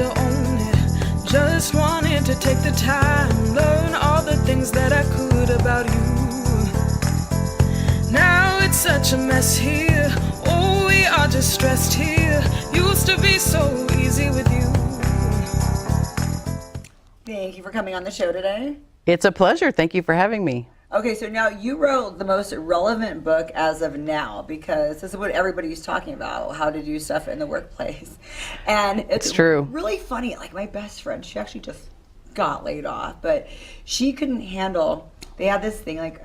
to own it. Just wanted to take the time, learn all the things that I could about you. Now it's such a mess here. Oh, we are just stressed here. Used to be so easy with you. Thank you for coming on the show today. It's a pleasure. Thank you for having me. Okay, so now you wrote the most relevant book as of now, because this is what everybody's talking about, how to do stuff in the workplace. And it's true. Really funny. Like my best friend, she actually just got laid off, but she couldn't handle, they had this thing like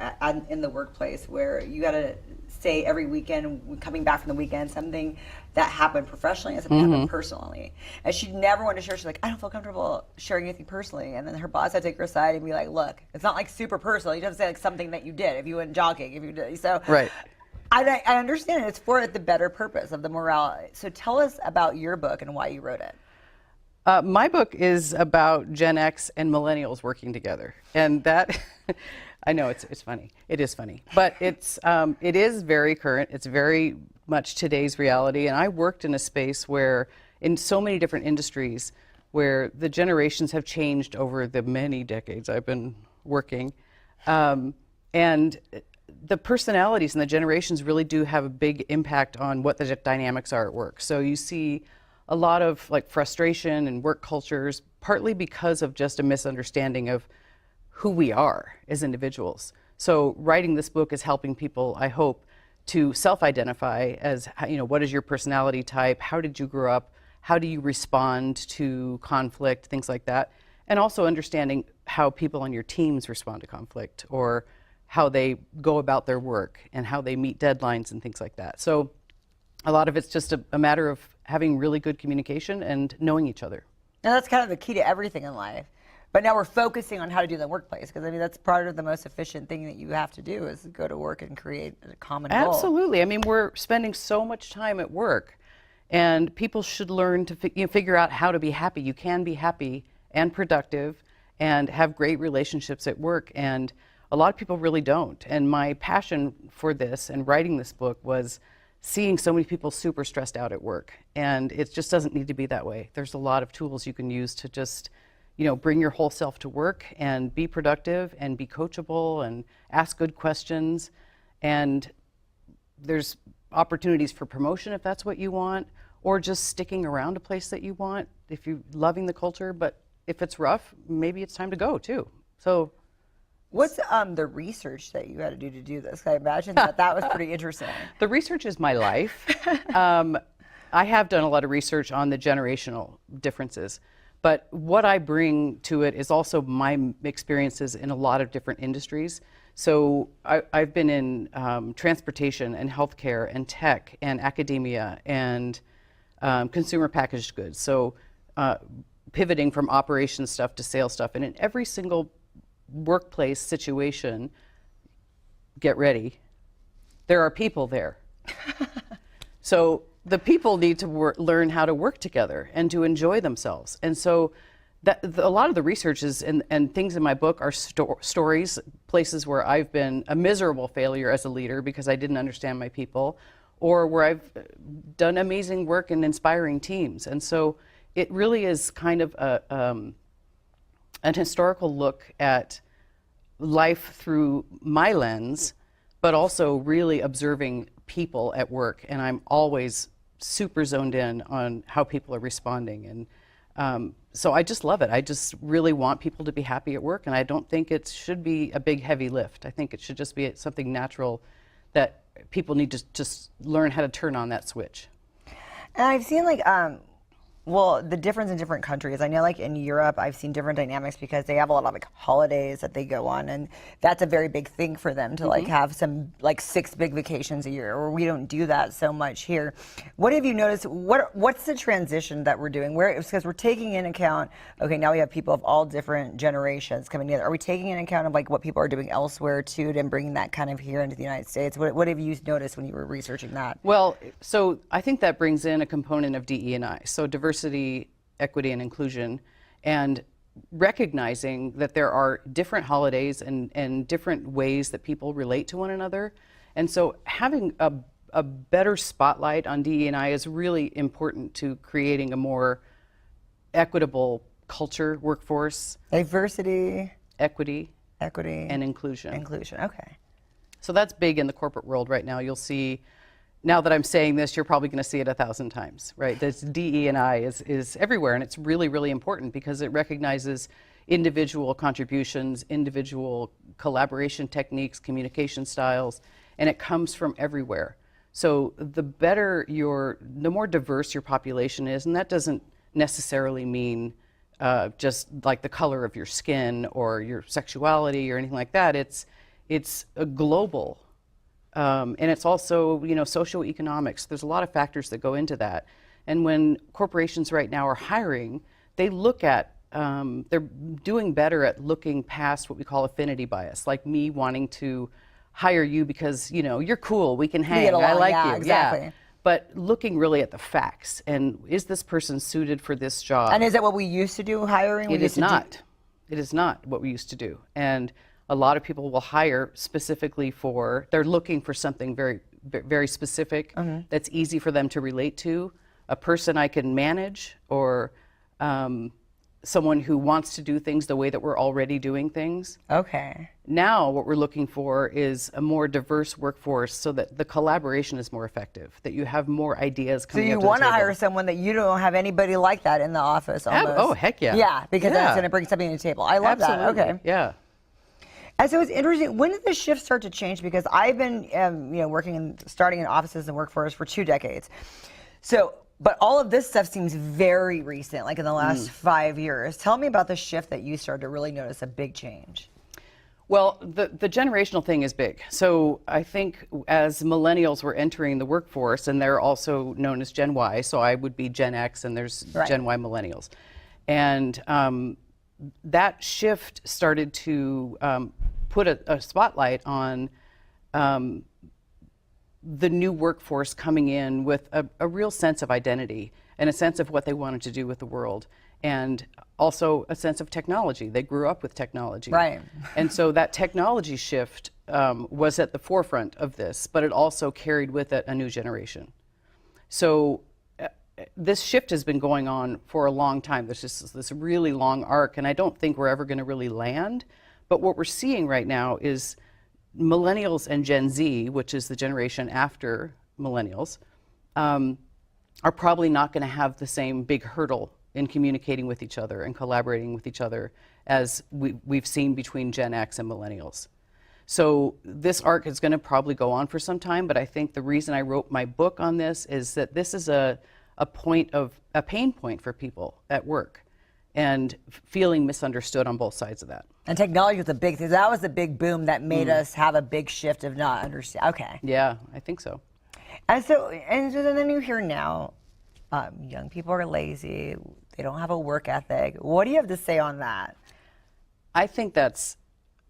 in the workplace where you got to say every weekend, coming back from the weekend, something that happened professionally and something happened personally. And she never wanted to share. She's like, I don't feel comfortable sharing anything personally. And then her boss had to take her aside and be like, look, it's not like super personal. You have to say like something that you did, if you went jogging, if you did. So right. I understand it. It's for the better purpose of the morale. So tell us about your book and why you wrote it. My book is about Gen X and millennials working together. And that, I know it's funny. It is funny. But it is very current. It's very much today's reality. And I worked in a space where, in so many different industries, where the generations have changed over the many decades I've been working. And the personalities and the generations really do have a big impact on what the dynamics are at work. So you see a lot of like frustration and work cultures, partly because of just a misunderstanding of who we are as individuals. So writing this book is helping people, I hope, to self-identify as, you know, what is your personality type? How did you grow up? How do you respond to conflict? Things like that. And also understanding how people on your teams respond to conflict, or how they go about their work and how they meet deadlines and things like that. So a lot of it's just a matter of having really good communication and knowing each other. Now that's kind of the key to everything in life. But now we're focusing on how to do the workplace, because I mean that's part of the most efficient thing that you have to do is go to work and create a common goal. Absolutely. I mean, we're spending so much time at work, and people should learn to figure out how to be happy. You can be happy and productive and have great relationships at work, and a lot of people really don't. And my passion for this and writing this book was seeing so many people super stressed out at work, and it just doesn't need to be that way. There's a lot of tools you can use to just, you know, bring your whole self to work and be productive and be coachable and ask good questions. And there's opportunities for promotion if that's what you want, or just sticking around a place that you want if you're loving the culture. But if it's rough, maybe it's time to go too. So what's the research that you had to do this? I imagine that was pretty interesting. The research is my life. I have done a lot of research on the generational differences, but what I bring to it is also my experiences in a lot of different industries. So I've been in transportation and healthcare and tech and academia and consumer packaged goods. So pivoting from operations stuff to sales stuff, and in every single workplace situation, get ready, there are people there. So the people need to learn how to work together and to enjoy themselves. And so a lot of the researches and things in my book are stories, places where I've been a miserable failure as a leader because I didn't understand my people, or where I've done amazing work in inspiring teams. And so it really is kind of an historical look at life through my lens, but also really observing people at work. And I'm always super zoned in on how people are responding. And so I just love it. I just really want people to be happy at work. And I don't think it should be a big, heavy lift. I think it should just be something natural that people need to just learn how to turn on that switch. And I've seen like, well, the difference in different countries. I know like in Europe, I've seen different dynamics because they have a lot of like holidays that they go on, and that's a very big thing for them to like have some like 6 big vacations a year, or we don't do that so much here. What have you noticed? What's the transition that we're doing? Because we're taking in account, okay, now we have people of all different generations coming together. Are we taking in account of like what people are doing elsewhere too, and bringing that kind of here into the United States? What have you noticed when you were researching that? Well, so I think that brings in a component of DE&I. So diversity, equity, and inclusion, and recognizing that there are different holidays and different ways that people relate to one another. And so having a better spotlight on DE&I is really important to creating a more equitable culture, workforce, Diversity, equity, equity, and inclusion. inclusion. Okay. So that's big in the corporate world right now. You'll see, now that I'm saying this, you're probably going to see it 1,000 times, right? This DE&I is everywhere, and it's really, really important because it recognizes individual contributions, individual collaboration techniques, communication styles, and it comes from everywhere. So the more diverse your population is, and that doesn't necessarily mean just like the color of your skin or your sexuality or anything like that. It's a global, and it's also, socioeconomics. There's a lot of factors that go into that. And when corporations right now are hiring, they look at, they're doing better at looking past what we call affinity bias, like me wanting to hire you because, you're cool, we can hang, I like yeah, you. exactly. Yeah. But looking really at the facts, and is this person suited for this job? And is that what we used to do, hiring? It is not. It is not what we used to do. And a lot of people will hire specifically they're looking for something very, very specific that's easy for them to relate to, a person I can manage, or someone who wants to do things the way that we're already doing things. Okay. Now what we're looking for is a more diverse workforce so that the collaboration is more effective, that you have more ideas So coming you up to the want to table. hire someone that you don't have anybody like that in the office almost. Oh, heck yeah. Yeah, because that's Yeah. going to bring something to the table. I love Absolutely. that. Okay. Yeah. And so it's interesting. When did the shift start to change? Because I've been, working and starting in offices and workforce for 2 decades. So, but all of this stuff seems very recent, like in the last 5 years. Tell me about the shift that you started to really notice a big change. Well, the generational thing is big. So I think as millennials were entering the workforce, and they're also known as Gen Y, so I would be Gen X, and there's Right. Gen Y millennials. And that shift started to put a spotlight on the new workforce coming in with a real sense of identity and a sense of what they wanted to do with the world, and also a sense of technology. They grew up with technology. Right. And so that technology shift was at the forefront of this, but it also carried with it a new generation. So this shift has been going on for a long time. There's just this really long arc, and I don't think we're ever going to really land. But what we're seeing right now is millennials and Gen Z, which is the generation after millennials, are probably not going to have the same big hurdle in communicating with each other and collaborating with each other as we've seen between Gen X and millennials. So this arc is going to probably go on for some time, but I think the reason I wrote my book on this is that this is a pain point for people at work, and feeling misunderstood on both sides of that. And technology was a big thing. That was the big boom that made us have a big shift of not understand. Okay. Yeah, I think so. And so then you hear now, young people are lazy. They don't have a work ethic. What do you have to say on that? I think that's,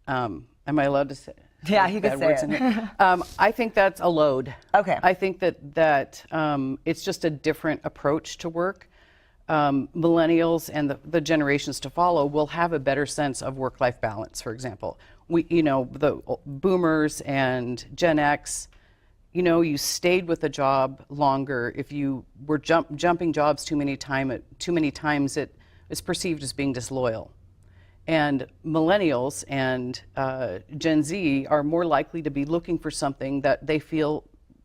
am I allowed to say? Yeah, you can bad say words it. in here? I think that's a load. Okay. I think that it's just a different approach to work. Millennials and the generations to follow will have a better sense of work-life balance, for example. The boomers and Gen X, you stayed with a job longer. If you were jumping jobs too many times, it is perceived as being disloyal. And millennials and Gen Z are more likely to be looking for something that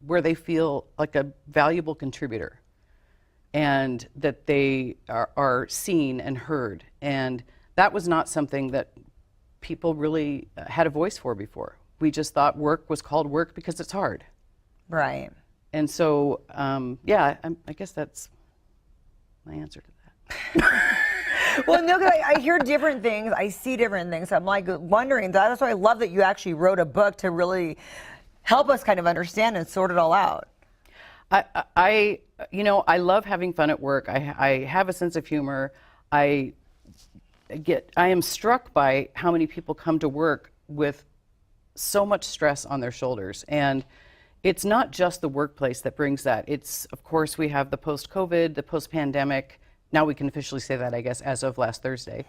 where they feel like a valuable contributor, and that they are seen and heard. And that was not something that people really had a voice for before. We just thought work was called work because it's hard. Right. And so, I guess that's my answer to that. Well, no, 'cause I hear different things. I see different things. I'm like wondering. That's why I love that you actually wrote a book to really help us kind of understand and sort it all out. I love having fun at work. I have a sense of humor. I am struck by how many people come to work with so much stress on their shoulders. And it's not just the workplace that brings that. It's, of course, we have the post-COVID, the post-pandemic. Now we can officially say that, I guess, as of last Thursday,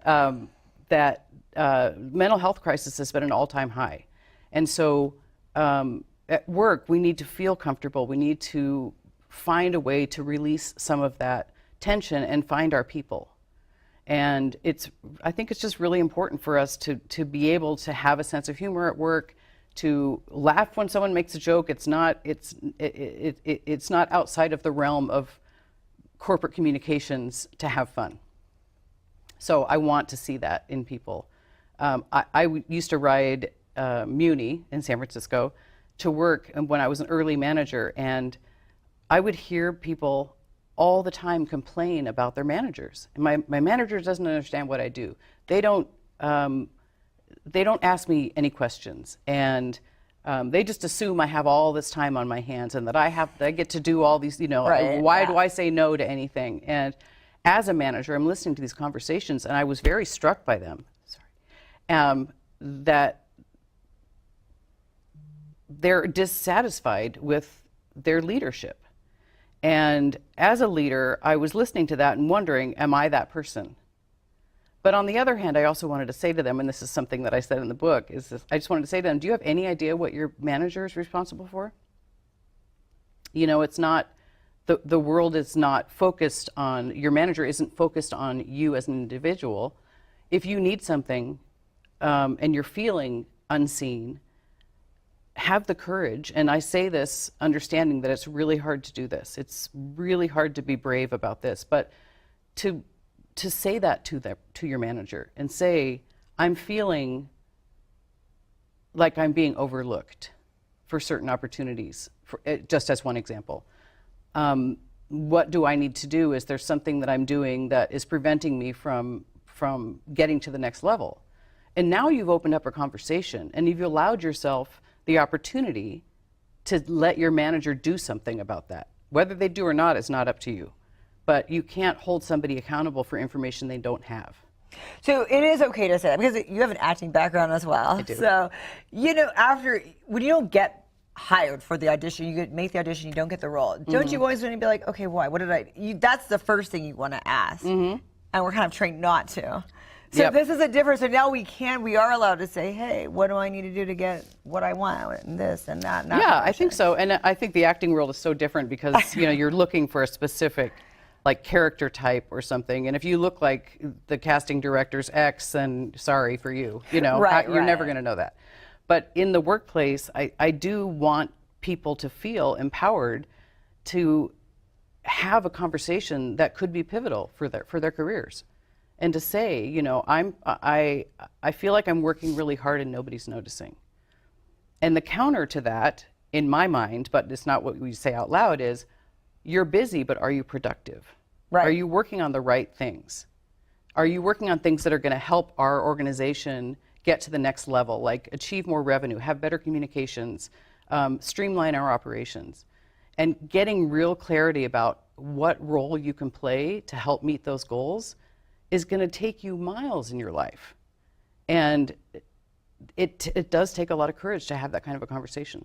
that mental health crisis has been an all-time high. And so at work, we need to feel comfortable. We need to find a way to release some of that tension and find our people. And I think it's just really important for us to be able to have a sense of humor at work, to laugh when someone makes a joke. It's not outside of the realm of corporate communications to have fun. So I want to see that in people. I used to ride Muni in San Francisco to work when I was an early manager, and I would hear people all the time complain about their managers. And my manager doesn't understand what I do. They don't ask me any questions, and they just assume I have all this time on my hands and that I get to do all these, Right, why yeah. do I say no to anything? And as a manager, I'm listening to these conversations, and I was very struck by them. That they're dissatisfied with their leadership. And as a leader, I was listening to that and wondering, am I that person? But on the other hand, I also wanted to say to them, and this is something that I said in the book, I just wanted to say to them, do you have any idea what your manager is responsible for? It's not, the world is not focused on, your manager isn't focused on you as an individual. If you need something and you're feeling unseen, have the courage, and I say this understanding that it's really hard to do this. It's really hard to be brave about this, but to say that to your manager and say, I'm feeling like I'm being overlooked for certain opportunities, just as one example. What do I need to do? Is there something that I'm doing that is preventing me from getting to the next level? And now you've opened up a conversation, and you've allowed yourself the opportunity to let your manager do something about that. Whether they do or not is not up to you. But you can't hold somebody accountable for information they don't have. So it is okay to say that, because you have an acting background as well. I do. So, when you don't get hired for the audition, you make the audition, you don't get the role. Don't you always want to be like, okay, why? What did that's the first thing you want to ask. And we're kind of trained not to. So Yep. this is a difference. So now we are allowed to say, hey, what do I need to do to get what I want, and this and that. And that Yeah, I think so. And I think the acting world is so different because, you're looking for a specific character type or something. And if you look like the casting director's ex, then sorry for you. Right, you're never right. going to know that. But in the workplace, I do want people to feel empowered to have a conversation that could be pivotal for their careers. And to say, I feel like I'm working really hard and nobody's noticing. And the counter to that, in my mind, but it's not what we say out loud, is you're busy, but are you productive? Right. Are you working on the right things? Are you working on things that are going to help our organization get to the next level, like achieve more revenue, have better communications, streamline our operations? And getting real clarity about what role you can play to help meet those goals is going to take you miles in your life. And it does take a lot of courage to have that kind of a conversation.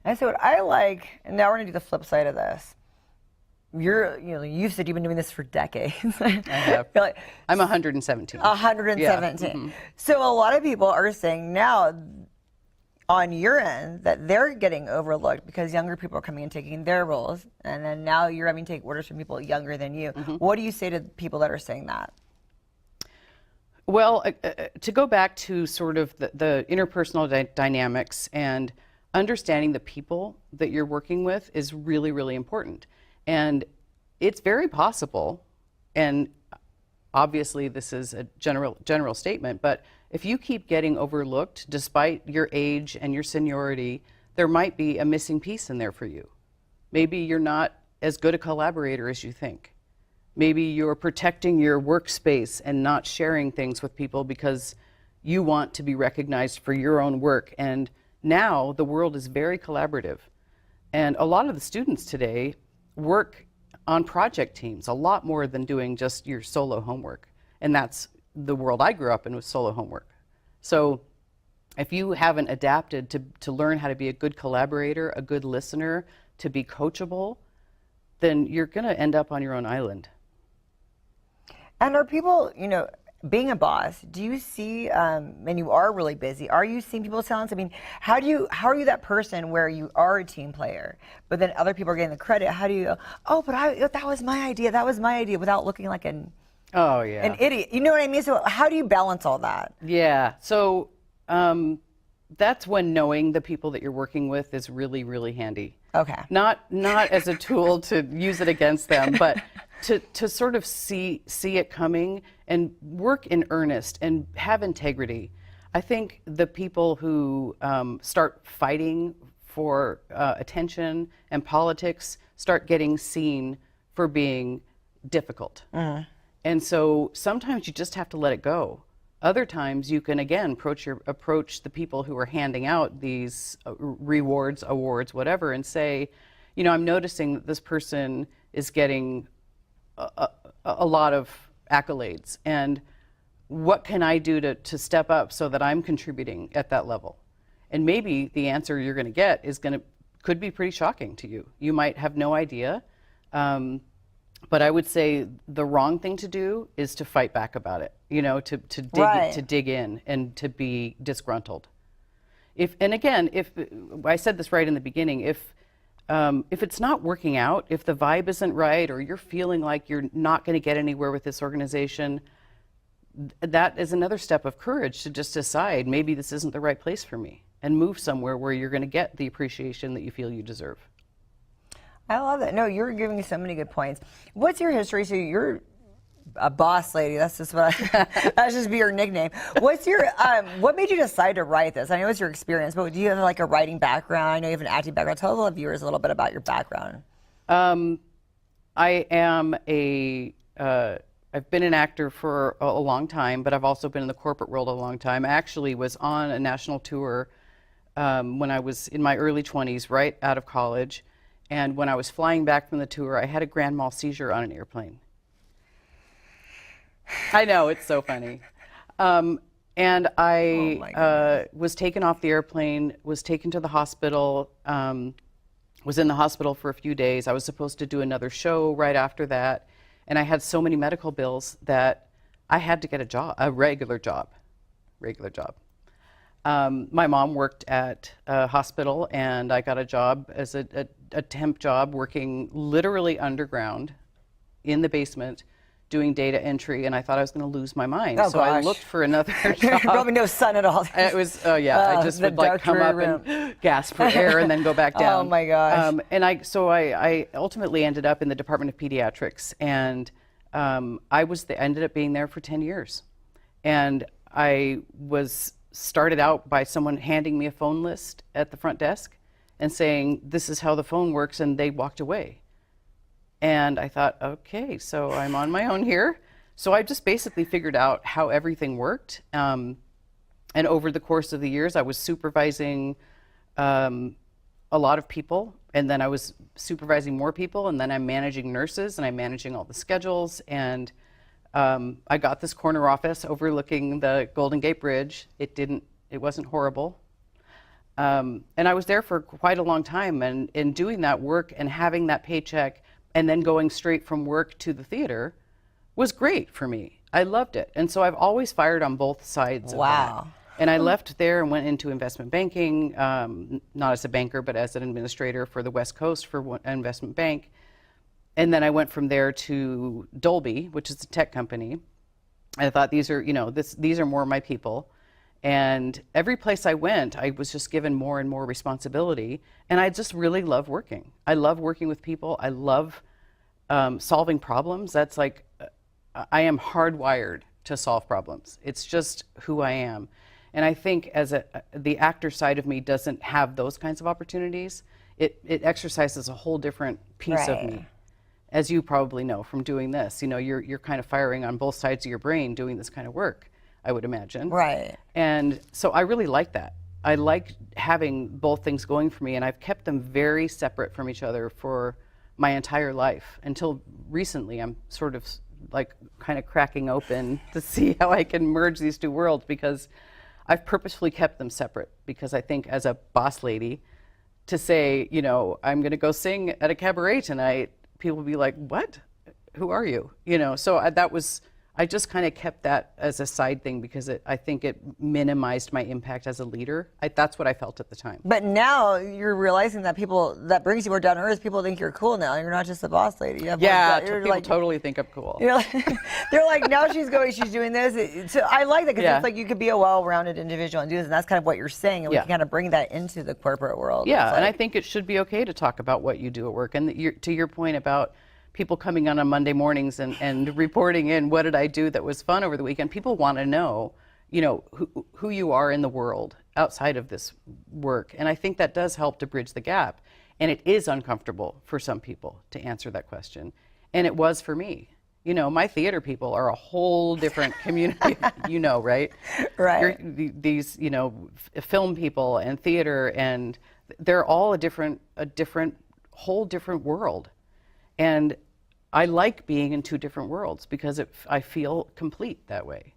And so what I like, and now we're going to do the flip side of this. You've said you've been doing this for decades. I have. I'm 117. 117. Yeah. So a lot of people are saying now on your end that they're getting overlooked because younger people are coming and taking their roles, and then now you're having to take orders from people younger than you. What do you say to people that are saying that? Well, to go back to sort of the interpersonal dynamics and understanding the people that you're working with is really, really important. And it's very possible, and obviously this is a general statement, but if you keep getting overlooked despite your age and your seniority, there might be a missing piece in there for you. Maybe you're not as good a collaborator as you think. Maybe you're protecting your workspace and not sharing things with people because you want to be recognized for your own work. And now the world is very collaborative. And a lot of the students today work on project teams a lot more than doing just your solo homework. And that's the world I grew up in, was solo homework. So if you haven't adapted to learn how to be a good collaborator, a good listener, to be coachable, then you're going to end up on your own island. And are people, being a boss, do you see, and you are really busy, are you seeing people's talents? I mean, how are you that person where you are a team player, but then other people are getting the credit? How do you go, oh, but that was my idea, without looking like an idiot? You know what I mean? So how do you balance all that? Yeah. So that's when knowing the people that you're working with is really, really handy. Okay. Not as a tool to use it against them, but to sort of see it coming and work in earnest and have integrity. I think the people who start fighting for attention and politics start getting seen for being difficult. And so sometimes you just have to let it go. Other times you can, again, approach the people who are handing out these rewards, awards, whatever, and say, you know, I'm noticing that this person is getting a lot of accolades, and what can I do to step up so that I'm contributing at that level? And maybe the answer you're going to get could be pretty shocking to you. You might have no idea. But I would say the wrong thing to do is to fight back about it, you know, to dig in and to be disgruntled. If I said this right in the beginning, if it's not working out, if the vibe isn't right, or you're feeling like you're not going to get anywhere with this organization, that is another step of courage to just decide maybe this isn't the right place for me, and move somewhere where you're going to get the appreciation that you feel you deserve. I love that. No, you're giving me so many good points. What's your history? So you're a boss lady. That's just that's just be your nickname. What's your what made you decide to write this? I know it's your experience, but do you have like a writing background? I know you have an acting background. Tell the viewers a little bit about your background. I am I've been an actor for a long time, but I've also been in the corporate world a long time. I actually was on a national tour when I was in my early 20s, right out of college. And when I was flying back from the tour, I had a grand mal seizure on an airplane. I know, it's so funny. And I was taken off the airplane, was taken to the hospital, was in the hospital for a few days. I was supposed to do another show right after that. And I had so many medical bills that I had to get a regular job. My mom worked at a hospital, and I got a job as a temp job working literally underground in the basement doing data entry, and I thought I was going to lose my mind. Oh, so gosh. I looked for another job. Probably no sun at all. It was, I just would like come up and gasp for air and then go back down. Oh my gosh. And I ultimately ended up in the Department of Pediatrics, and I ended up being there for 10 years. And I started out by someone handing me a phone list at the front desk and saying, this is how the phone works, and they walked away. And I thought, okay, so I'm on my own here. So I just basically figured out how everything worked. And over the course of the years, I was supervising a lot of people, and then I was supervising more people, and then I'm managing nurses, and I'm managing all the schedules. And I got this corner office overlooking the Golden Gate Bridge. It wasn't horrible. And I was there for quite a long time, and in doing that work and having that paycheck and then going straight from work to the theater was great for me. I loved it. And so I've always fired on both sides of that. And I left there and went into investment banking, not as a banker, but as an administrator for the West Coast for an investment bank. And then I went from there to Dolby, which is a tech company. I thought these are more my people. And every place I went, I was just given more and more responsibility. And I just really love working. I love working with people. I love solving problems. That's like, I am hardwired to solve problems. It's just who I am. And I think the actor side of me doesn't have those kinds of opportunities. It exercises a whole different piece of me. As you probably know from doing this, you're kind of firing on both sides of your brain doing this kind of work, I would imagine. Right. And so I really like that. I like having both things going for me, and I've kept them very separate from each other for my entire life until recently. I'm sort of like kind of cracking open to see how I can merge these two worlds, because I've purposefully kept them separate, because I think as a boss lady, to say, I'm going to go sing at a cabaret tonight, people will be like, what? Who are you? So I just kind of kept that as a side thing because I think it minimized my impact as a leader. That's what I felt at the time. But now you're realizing that that brings you more down to earth. People think you're cool now. You're not just a boss lady. You have People totally think I'm cool. You're like, they're like, now she's doing this. So I like that because it's like you could be a well-rounded individual and do this, and that's kind of what you're saying, and we can kind of bring that into the corporate world. Yeah, and I think it should be okay to talk about what you do at work. And to your point about people coming on Monday mornings and reporting in, what did I do that was fun over the weekend? People want to know, who you are in the world outside of this work. And I think that does help to bridge the gap. And it is uncomfortable for some people to answer that question. And it was for me. My theater people are a whole different community, right? Right. These, film people and theater, and they're all whole different world. And I like being in two different worlds because I feel complete that way.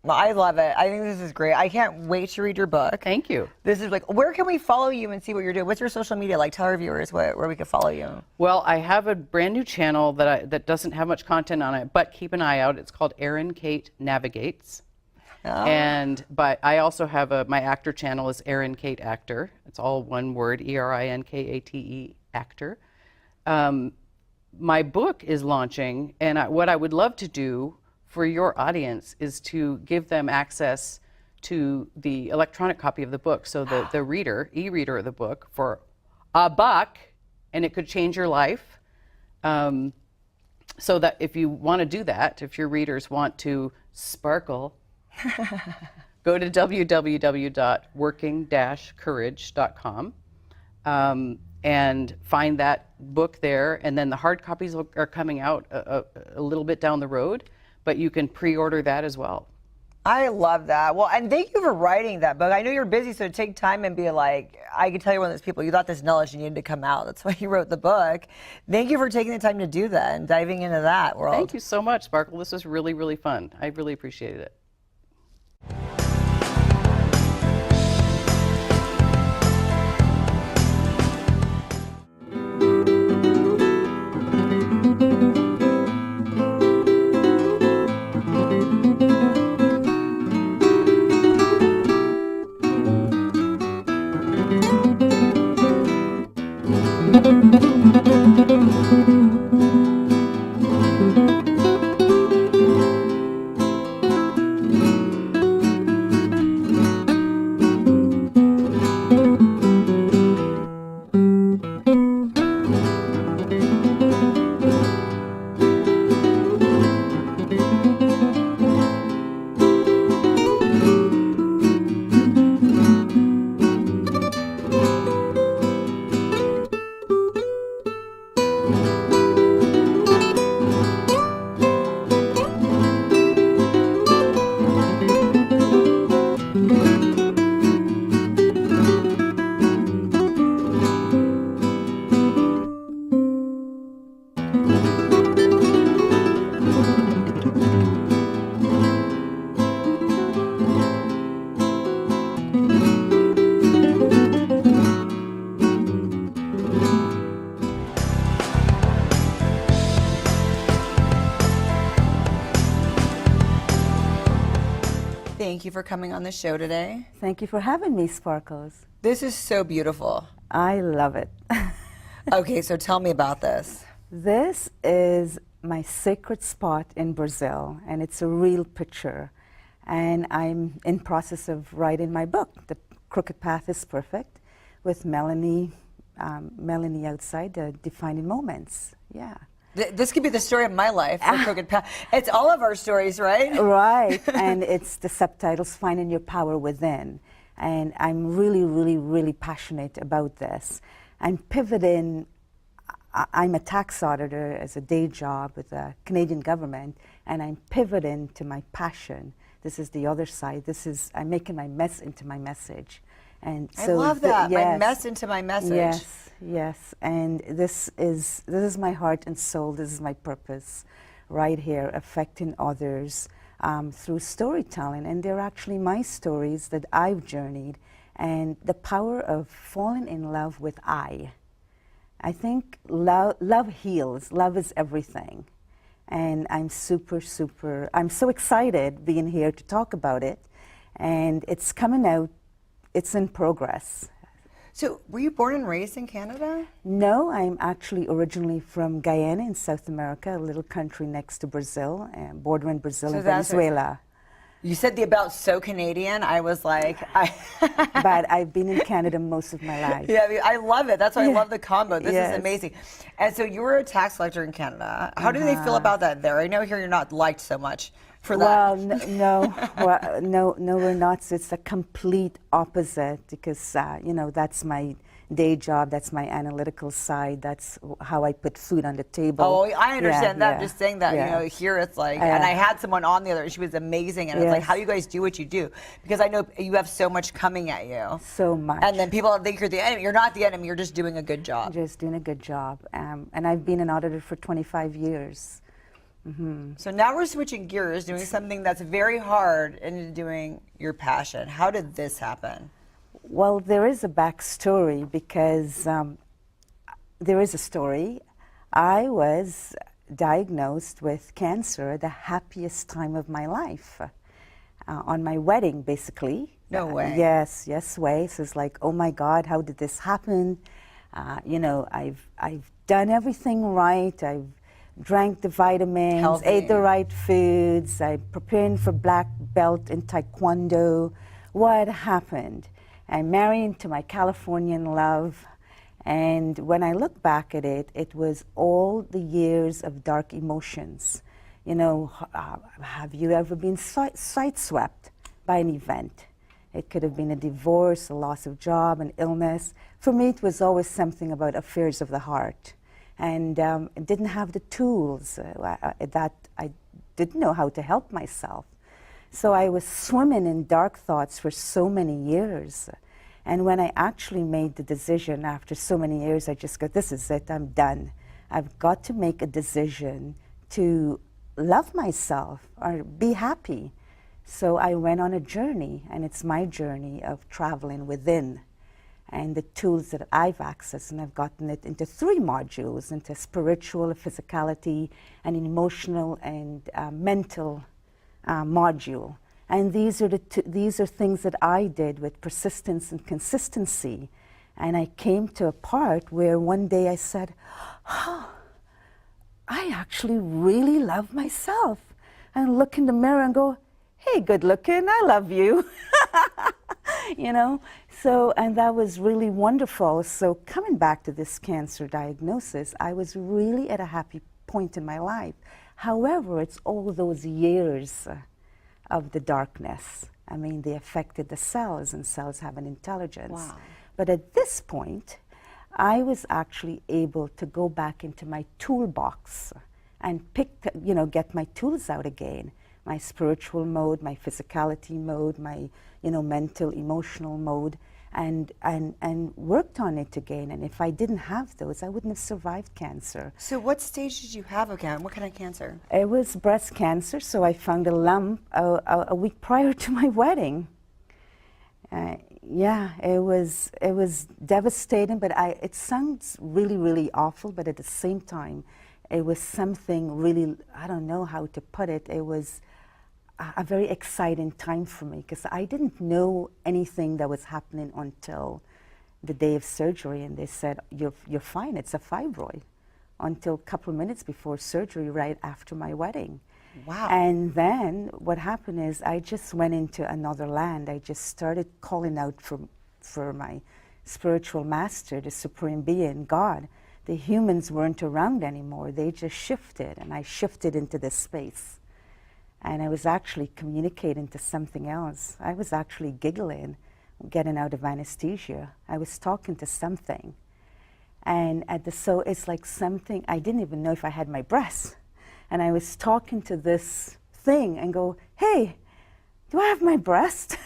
Well, I love it. I think this is great. I can't wait to read your book. Thank you. This is where can we follow you and see what you're doing? What's your social media like? Tell our viewers where we can follow you. Well, I have a brand new channel that doesn't have much content on it, but keep an eye out. It's called Erin-Kate Navigates. Oh. But I also have my actor channel is Erin-Kate Actor. It's all one word, Erinkate Actor. My book is launching, and what I would love to do for your audience is to give them access to the electronic copy of the book. So the e-reader of the book for $1, and it could change your life. So that if you want to do that, if your readers want to sparkle, go to www.working-courage.com. And find that book there, and then the hard copies are coming out a little bit down the road, but you can pre-order that as well. I love that. Well, and thank you for writing that book. I know you're busy, so take time and be like, I can tell you're one of those people, you thought this knowledge needed to come out. That's why you wrote the book. Thank you for taking the time to do that and diving into that world. Thank you so much, Sparkle. This was really, really fun. I really appreciated it. Thank you for coming on the show today. Thank you for having me, Sparkles. This is so beautiful. I love it. Okay, so tell me about this. This is my sacred spot in Brazil, and it's a real picture. And I'm in process of writing my book. The Crooked Path is Perfect, with Melanie outside, defining moments. Yeah. This could be the story of my life, the Crooked Path. It's all of our stories, right? Right, and it's the subtitles, Finding Your Power Within. And I'm really, really, really passionate about this. I'm pivoting. I'm a tax auditor as a day job with the Canadian government, and I'm pivoting to my passion. This is the other side. I'm making my mess into my message. And so I love that, yes, my mess into my message. Yes, yes, and this is my heart and soul. This is my purpose, right here, affecting others through storytelling. And they're actually my stories that I've journeyed, and the power of falling in love with I think love heals. Love is everything. And I'm I'm so excited being here to talk about it. And it's coming out, it's in progress. So, were you born and raised in Canada? No, I'm actually originally from Guyana in South America, a little country next to Brazil, bordering Brazil and Venezuela. You said the about so Canadian. I was like, But I've been in Canada most of my life. Yeah, I love it. That's why I love the combo. This Yes. is amazing. And so you were a tax collector in Canada. How do they feel about that there? I know here you're not liked so much for that. Well, no, we're not. So it's a complete opposite because, you know, that's my day job. That's my analytical side. That's how I put food on the table. Oh, I understand that. Yeah, I'm just saying that, yeah. you know, here it's like, and I had someone on the other, she was amazing. And it's like, Yes. how you guys do what you do? Because I know you have so much coming at you. So much. And then people think you're the enemy. You're not the enemy. You're just doing a good job. Just doing a good job. And I've been an auditor for 25 years. So now we're switching gears, doing something that's very hard and doing your passion. How did this happen? Well, there is a backstory because there is a story. I was diagnosed with cancer at the happiest time of my life, on my wedding, basically. No way. Yes, way. So it's like, oh my God, how did this happen? You know, I've done everything right. I've drank the vitamins, Healthy. ate the right foods. I'm preparing for black belt in Taekwondo. What happened? I'm married to my Californian love, and when I look back at it, it was all the years of dark emotions. You know, have you ever been sideswept by an event? It could have been a divorce, a loss of job, an illness. For me, it was always something about affairs of the heart, and I didn't have the tools that I didn't know how to help myself. So I was swimming in dark thoughts for so many years. And when I actually made the decision after so many years, I just go, this is it, I'm done. I've got to make a decision to love myself or be happy. So I went on a journey, and it's my journey of traveling within. And the tools that I've accessed, and I've gotten it into 3 modules, into spiritual, physicality, and an emotional and mental module. And these are things that I did with persistence and consistency. And I came to a part where one day I said, oh, I actually really love myself. And look in the mirror and go, hey, good looking, I love you. You know, so, and that was really wonderful. So coming back to this cancer diagnosis, I was really at a happy point in my life. However, it's all those years of the darkness. I mean, they affected the cells, and cells have an intelligence. Wow. But at this point, I was actually able to go back into my toolbox and get my tools out again. My spiritual mode, my physicality mode, my, mental, emotional mode, and worked on it again. And if I didn't have those, I wouldn't have survived cancer. So what stage did you have of cancer? What kind of cancer? It was breast cancer, so I found a lump a week prior to my wedding. Yeah, it was devastating, but it sounds really, really awful, but at the same time, it was something really, I don't know how to put it, it was a very exciting time for me, because I didn't know anything that was happening until the day of surgery, and they said, you're fine, it's a fibroid, until a couple of minutes before surgery, right after my wedding. Wow. And then what happened is I just went into another land. I just started calling out for my spiritual master, the Supreme Being, God. The humans weren't around anymore. They just shifted, and I shifted into this space. And I was actually communicating to something else. I was actually giggling, getting out of anesthesia. I was talking to something. And so it's like something, I didn't even know if I had my breasts. And I was talking to this thing and go, hey, do I have my breast?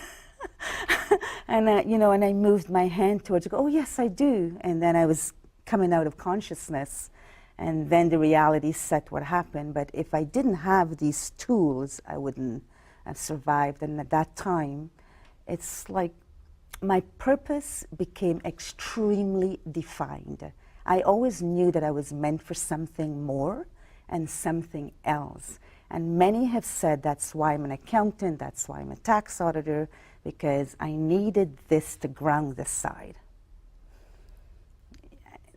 And and I moved my hand towards it, go, oh yes, I do. And then I was coming out of consciousness, and then the reality set what happened. But if I didn't have these tools, I wouldn't have survived. And at that time, it's like my purpose became extremely defined. I always knew that I was meant for something more, and something else. And many have said that's why I'm an accountant, that's why I'm a tax auditor, because I needed this to ground this side.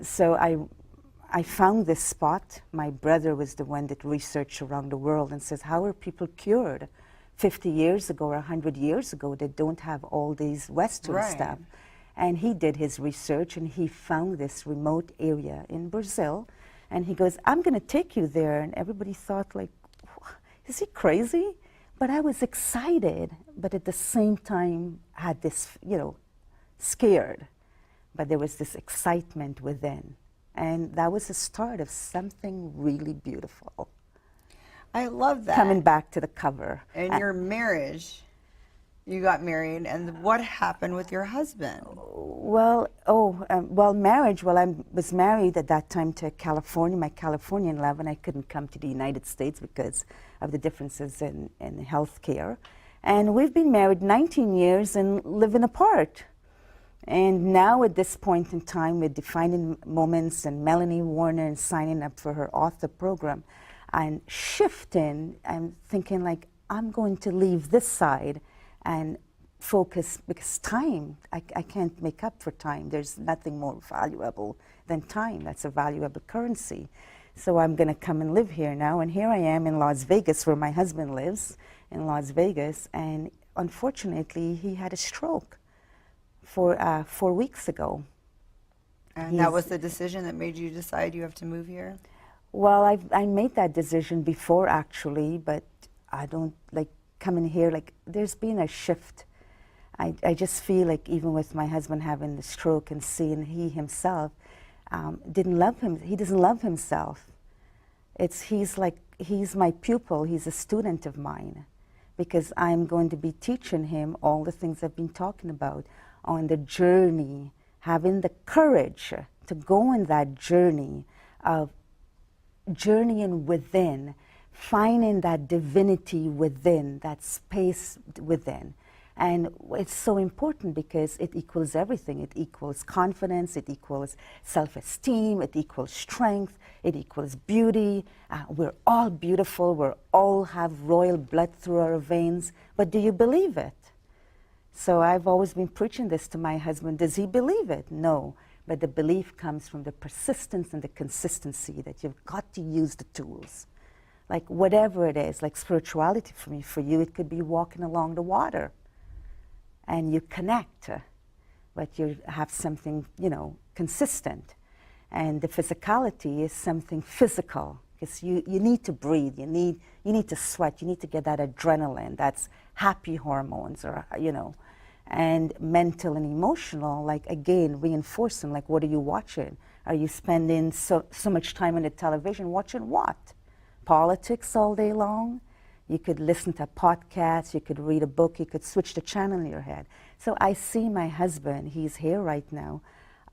So I found this spot. My brother was the one that researched around the world and says, how are people cured 50 years ago or 100 years ago that don't have all these Western Right. stuff? And he did his research and he found this remote area in Brazil. And he goes, I'm going to take you there. And everybody thought, like, is he crazy? But I was excited, but at the same time had this, you know, scared. But there was this excitement within. And that was the start of something really beautiful. I love that. Coming back to the cover. In your marriage, you got married, and what happened with your husband? Well, marriage. Well, I was married at that time to California, my Californian love, and I couldn't come to the United States because of the differences in health care. And we've been married 19 years and living apart. And now at this point in time, with Defining Moments and Melanie Warner and signing up for her author program, and shifting and thinking like, I'm going to leave this side and focus, because time, I can't make up for time. There's nothing more valuable than time. That's a valuable currency. So I'm going to come and live here now. And here I am in Las Vegas, where my husband lives, in Las Vegas. And unfortunately, he had a stroke 4 weeks ago. And that was the decision that made you decide you have to move here? Well, I made that decision before, actually, but I don't like coming here. Like, there's been a shift. I just feel like even with my husband having the stroke and seeing he himself didn't love him. He doesn't love himself. He's my pupil. He's a student of mine, because I'm going to be teaching him all the things I've been talking about on the journey, having the courage to go on that journey of journeying within, finding that divinity within, that space within. And it's so important because it equals everything. It equals confidence, it equals self-esteem, it equals strength, it equals beauty. We're all beautiful, we all have royal blood through our veins, but do you believe it? So I've always been preaching this to my husband. Does he believe it? No. But the belief comes from the persistence and the consistency that you've got to use the tools. Like whatever it is, like spirituality for me, for you, it could be walking along the water and you connect, but you have something, you know, consistent. And the physicality is something physical, because you need to breathe, you need to sweat, you need to get that adrenaline, that's happy hormones, or, you know. And mental and emotional, like again, reinforcing, like what are you watching? Are you spending so much time on the television watching what? Politics all day long? You could listen to podcasts, you could read a book, you could switch the channel in your head. So I see my husband, he's here right now.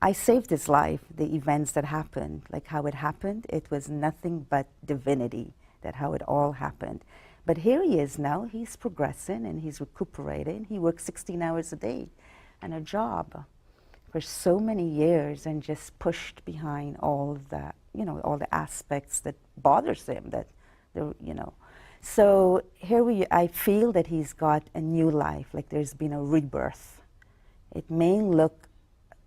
I saved his life, the events that happened, like how it happened, it was nothing but divinity, that how it all happened. But here he is now, he's progressing and he's recuperating. He works 16 hours a day and a job for so many years and just pushed behind all the, you know, all the aspects that bothers him, that, you know. So here I feel that he's got a new life, like there's been a rebirth. It may look,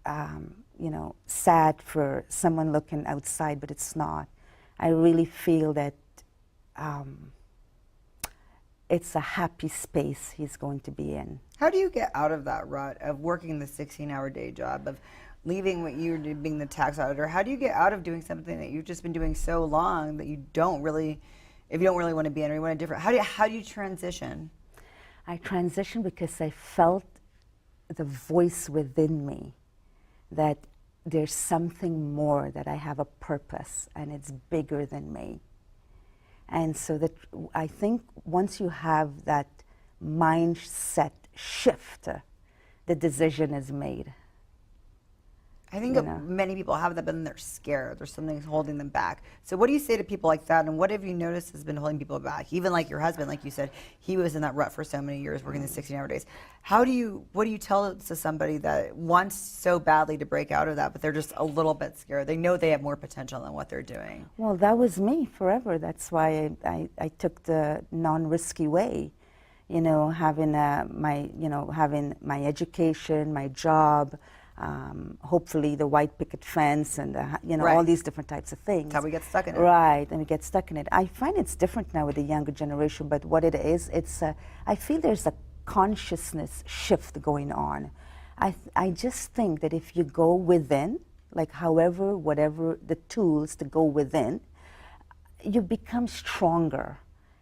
you know, sad for someone looking outside, but it's not. I really feel that it's a happy space he's going to be in. How do you get out of that rut of working the 16-hour day job, of leaving what you do, being the tax auditor? How do you get out of doing something that you've just been doing so long that you don't really, if you don't really want to be in, or you want a different, how do you transition? I transitioned because I felt the voice within me that there's something more, that I have a purpose and it's bigger than me. And so that I think once you have that mindset shift, the decision is made. I think you know. many people have that, but then they're scared. There's something holding them back. So what do you say to people like that? And what have you noticed has been holding people back? Even like your husband, like you said, he was in that rut for so many years, working the 16-hour days. What do you tell to somebody that wants so badly to break out of that, but they're just a little bit scared? They know they have more potential than what they're doing. Well, that was me forever. That's why I took the non-risky way. You know, having having my education, my job, hopefully the white picket fence, and Right. all these different types of things. That's how we get stuck in it. Right, and we get stuck in it. I find it's different now with the younger generation, but what it is, I feel there's a consciousness shift going on. I just think that if you go within, like whatever the tools to go within, you become stronger.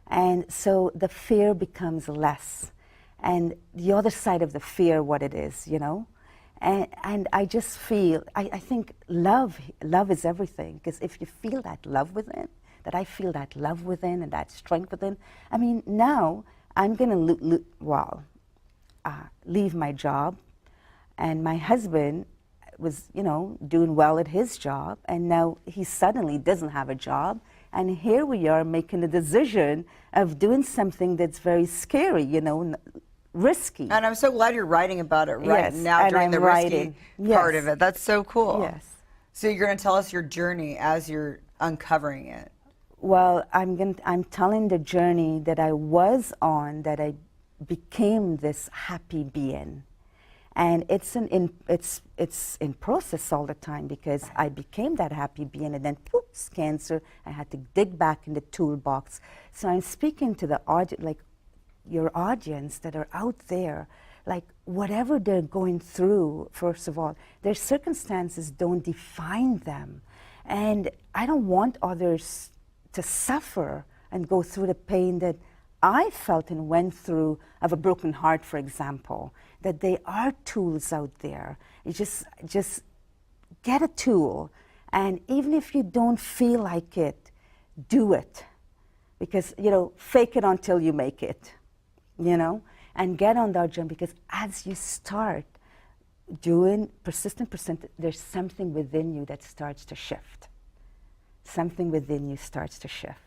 And so the fear becomes less. And the other side of the fear, what it is, you know? And I just feel, I think love is everything. Because if you feel that love within, that I feel that love within and that strength within, I mean, now I'm going to, leave my job. And my husband was, doing well at his job. And now he suddenly doesn't have a job. And here we are making the decision of doing something that's very scary, risky. And I'm so glad you're writing about it right Yes, now and during I'm the writing. risky part Yes. of it. That's so cool. Yes. So you're going to tell us your journey as you're uncovering it. Well, I'm telling the journey that I was on, that I became this happy being. And it's in process all the time, because I became that happy being, and then poops, cancer. I had to dig back in the toolbox. So I'm speaking to the audience, like your audience that are out there, like whatever they're going through. First of all, their circumstances don't define them, and I don't want others to suffer and go through the pain that I felt and went through, of a broken heart, for example. That there are tools out there. You just get a tool, and even if you don't feel like it, do it. Because, fake it until you make it, and get on that journey, because as you start doing persistent, there's something within you that starts to shift. Something within you starts to shift.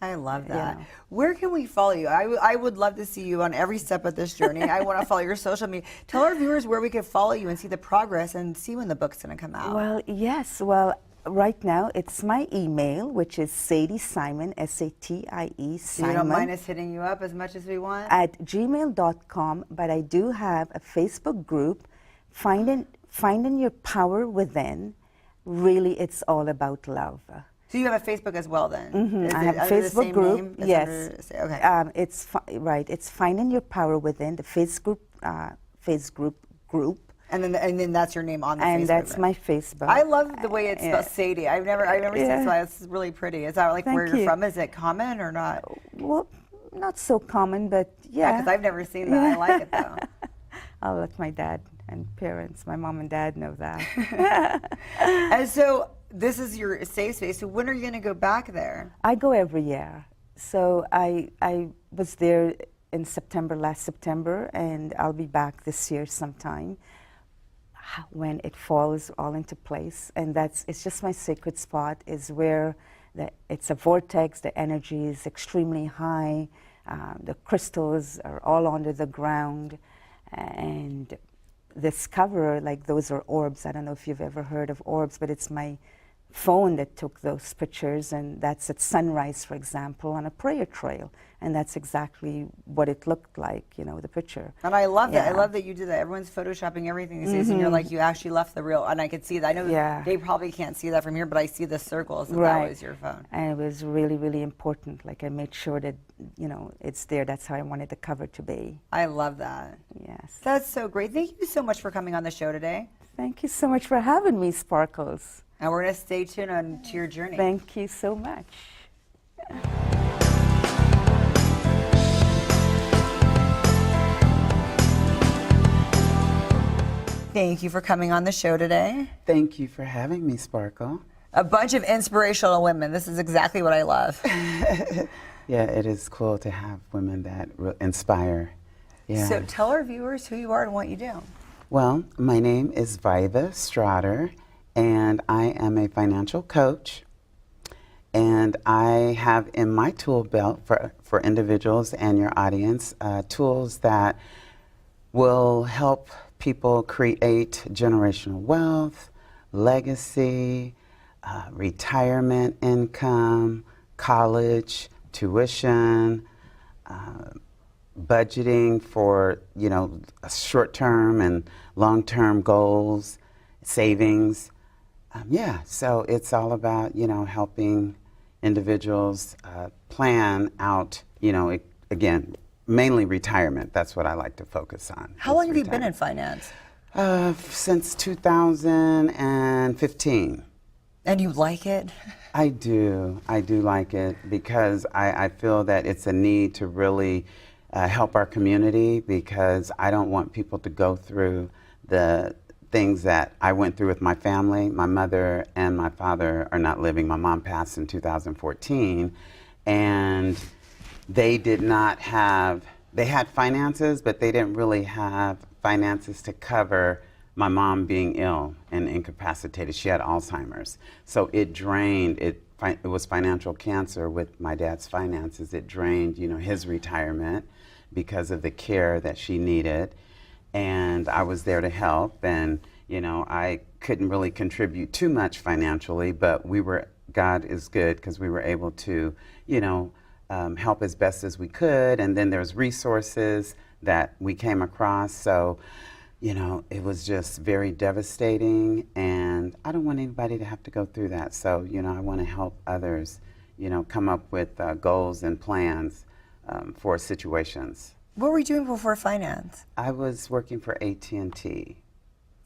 I love that. Yeah. Where can we follow you? I would love to see you on every step of this journey. I want to follow your social media. Tell our viewers where we can follow you and see the progress and see when the book's going to come out. Well, yes. Well, right now it's my email, which is Satie Simon, S-A-T-I-E, So you don't mind us hitting you up as much as we want? at gmail.com, but I do have a Facebook group, Finding Your Power Within. Really, it's all about love. So you have a Facebook as well, then? Mm-hmm. I have a under the Facebook same group. name? It's Yes. okay. It's right. It's Finding Your Power Within, the Facebook group, And then that's your name on the Facebook. and that's group. my Facebook. I love the way it's spelled, Satie. I never seen it, so it's really pretty. Is that like where Thank you're you. from? Is it common or not? Well, not so common, but yeah. Because I've never seen that. I like it though. I'll let my dad and parents, my mom and dad, know that. And so this is your safe space. So when are you going to go back there? I go every year. So I was there in last September, and I'll be back this year sometime when it falls all into place. And it's just my sacred spot, is where it's a vortex, the energy is extremely high, the crystals are all under the ground, and this cover, like those are orbs. I don't know if you've ever heard of orbs, but it's my phone that took those pictures, and that's at sunrise, for example, on a prayer trail, and that's exactly what it looked like, the picture. And I love that. I Yeah. love that you did that. Everyone's photoshopping everything these days, and you're like, you actually left the real, and I could see that. I know Yeah. they probably can't see that from here, but I see the circles, and Right. that was your phone. And it was really, really important. Like, I made sure that, it's there. That's how I wanted the cover to be. I love that. Yes. That's so great. Thank you so much for coming on the show today. Thank you so much for having me, Sparkles. And we're going to stay tuned on to your journey. Thank you so much. Thank you for coming on the show today. Thank you for having me, Sparkle. A bunch of inspirational women. This is exactly what I love. Yeah, it is cool to have women that inspire. Yeah. So tell our viewers who you are and what you do. Well, my name is Viva Straughter, and I am a financial coach. And I have in my tool belt for individuals and your audience tools that will help people create generational wealth, legacy, retirement income, college, tuition, budgeting for, short-term and long-term goals, savings. So it's all about, helping individuals plan out, again, mainly retirement. That's what I like to focus on. How long have you been in finance? Since 2015. And you like it? I do like it because I feel that it's a need to really help our community, because I don't want people to go through the things that I went through with my family. My mother and my father are not living. My mom passed in 2014, and they had finances, but they didn't really have finances to cover my mom being ill and incapacitated. She had Alzheimer's. So it drained, it was financial cancer with my dad's finances. It drained, his retirement because of the care that she needed. And I was there to help, and I couldn't really contribute too much financially, but God is good, because we were able to, help as best as we could. And then there's resources that we came across. So, it was just very devastating, and I don't want anybody to have to go through that. So, I want to help others, come up with goals and plans for situations. What were you doing before finance? I was working for AT&T.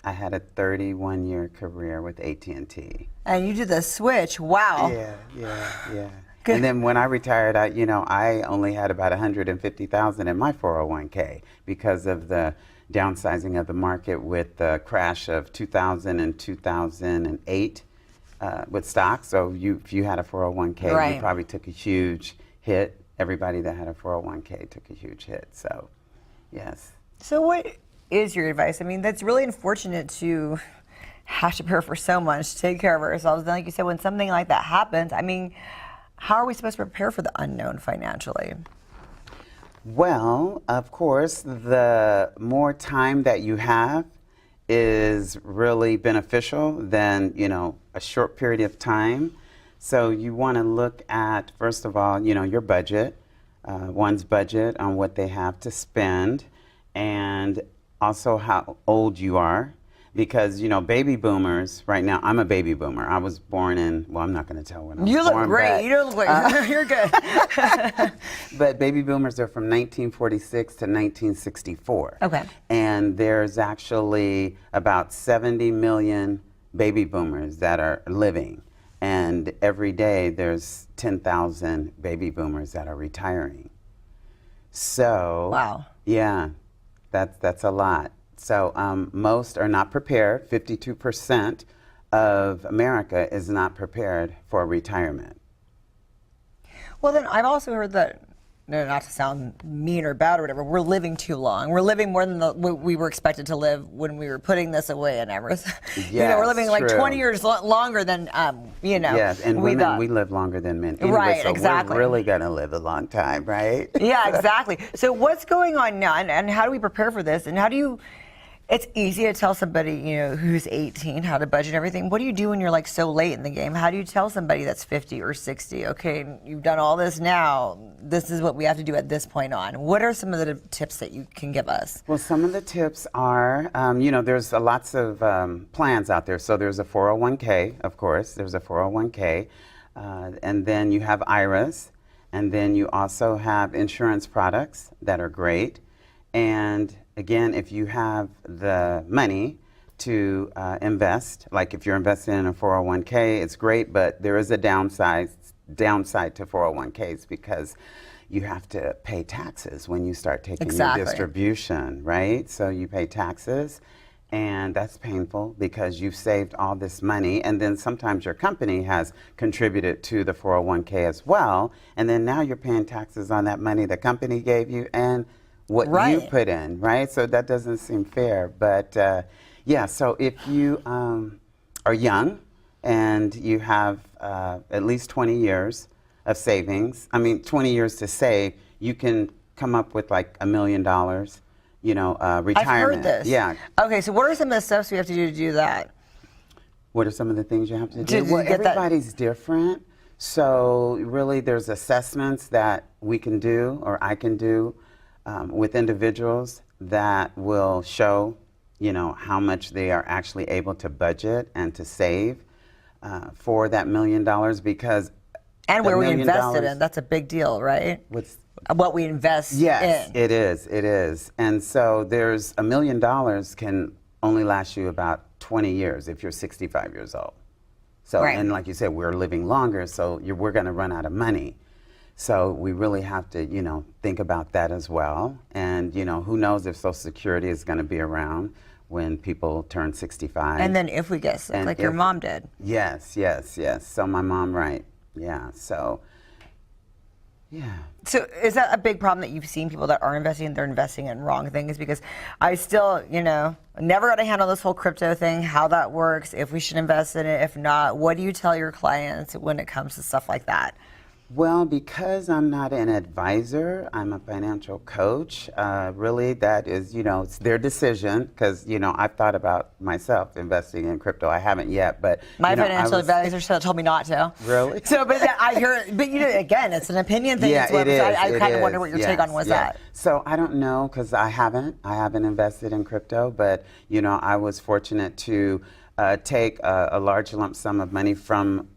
I had a 31-year career with AT&T. And you did the switch. Wow. Yeah. And then when I retired, I only had about $150,000 in my 401k because of the downsizing of the market with the crash of 2000 and 2008 with stocks. So if you had a 401k, right, you probably took a huge hit. Everybody that had a 401k took a huge hit. So, yes. So what is your advice? I mean, that's really unfortunate to have to prepare for so much, to take care of ourselves. And like you said, when something like that happens, I mean, how are we supposed to prepare for the unknown financially? Well, of course, the more time that you have is really beneficial than, a short period of time. So you want to look at, first of all, your budget, one's budget on what they have to spend, and also how old you are. Because, baby boomers, right now, I'm a baby boomer. I was born in, well, I'm not going to tell when I was born. You look great. You don't look like, you're good. But baby boomers are from 1946 to 1964. Okay. And there's actually about 70 million baby boomers that are living. And every day there's 10,000 baby boomers that are retiring. So, wow. Yeah, that's a lot. So most are not prepared. 52% of America is not prepared for retirement. Well, then I've also heard that, not to sound mean or bad or whatever, we're living too long. We're living more than we were expected to live when we were putting this away and everything. Yes, we're living like true. 20 years longer than, Yes, and women, we live longer than men. Anyway, right, so exactly. We're really going to live a long time, right? Yeah, exactly. So what's going on now, and how do we prepare for this? And how do you, it's easy to tell somebody, who's 18 how to budget and everything. What do you do when you're like so late in the game? How do you tell somebody that's 50 or 60, okay, you've done all this now, this is what we have to do at this point on? What are some of the tips that you can give us? Well, some of the tips are, there's lots of plans out there. So there's a 401k, of course, there's a 401k, and then you have IRAs, and then you also have insurance products that are great. And again, if you have the money to invest, like if you're investing in a 401k, it's great, but there is a downside to 401ks, because you have to pay taxes when you start taking Exactly. your distribution, right? So you pay taxes, and that's painful because you've saved all this money, and then sometimes your company has contributed to the 401k as well, and then now you're paying taxes on that money the company gave you, and what you Right. put in, right? So that doesn't seem fair. But yeah, so if you are young and you have at least 20 years of savings, I mean 20 years to save, you can come up with like $1 million, you know, retirement. I've heard this. Yeah. Okay, so what are some of the steps we have to do that? What are some of the things you have to To do? Well, get that- everybody's different. So really there's assessments that we can do or I can do with individuals that will show, you know, how much they are actually able to budget and to save for that $1 million because And the where we $1 million invested in, that's a big deal, right? What we invest Yes, in. it is. And so there's $1 million can only last you about 20 years if you're 65 years old. So, Right. and like you said, we're living longer, so we're going to run out of money. So we really have to, you know, think about that as well. And, you know, who knows if Social Security is going to be around when people turn 65. And then if we get sick, And like your if- mom did. Yes. So my mom, right. Yeah, so, yeah. So is that a big problem that you've seen people that are investing, they're investing in wrong things? Because I still, you know, never got to handle this whole crypto thing, how that works, if we should invest in it, if not. What do you tell your clients when it comes to stuff like that? Well, because I'm not an advisor, I'm a financial coach. Really, that is, you know, it's their decision because, you know, I've thought about myself investing in crypto. I haven't yet, but My you know, financial advisor told me not to. Really? So, but yeah, I hear, but you know, again, it's an opinion thing. Yeah, as well, it is. so I it kind of is. wonder what your take Yes, on was yeah. that. So I don't know because I haven't invested in crypto, but you know, I was fortunate to take a large lump sum of money from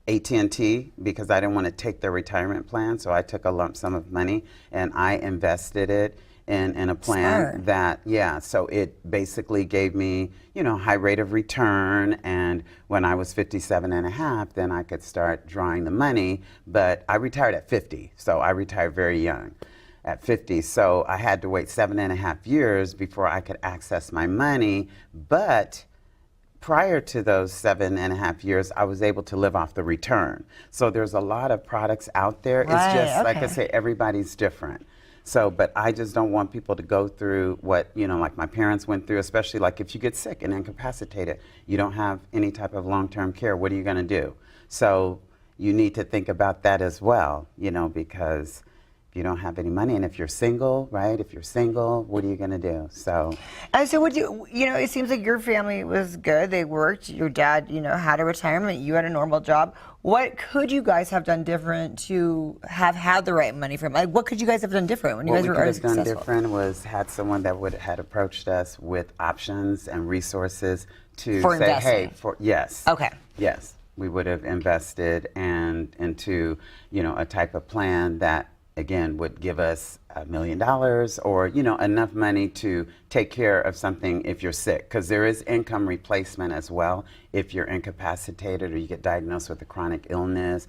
AT&T because I didn't want to take their retirement plan, so I took a lump sum of money and I invested it in a plan Smart. that, yeah, so it basically gave me, you know, high rate of return, and when I was 57 and a half, then I could start drawing the money, but I retired at 50, so I retired very young at 50, so I had to wait 7.5 years before I could access my money, but prior to those 7.5 years, I was able to live off the return. So there's a lot of products out there. Right, It's just, like I okay. say, everybody's different. So, but I just don't want people to go through what, you know, like my parents went through, especially like if you get sick and incapacitated, you don't have any type of long-term care, what are you gonna do? So you need to think about that as well, you know, because you don't have any money, and if you're single, right? If you're single, what are you gonna do? So, And so would you know, it seems like your family was good. They worked. Your dad, you know, had a retirement. You had a normal job. What could you guys have done different to have had the right money from? Like, what could you guys have done different when you what guys we were could already have done successful? different was had someone that had approached us with options and resources to For say, investing. hey, yes, Okay. yes, we would have invested and into, you know, a type of plan that again would give us $1 million or, you know, enough money to take care of something if you're sick, because there is income replacement as well if you're incapacitated or you get diagnosed with a chronic illness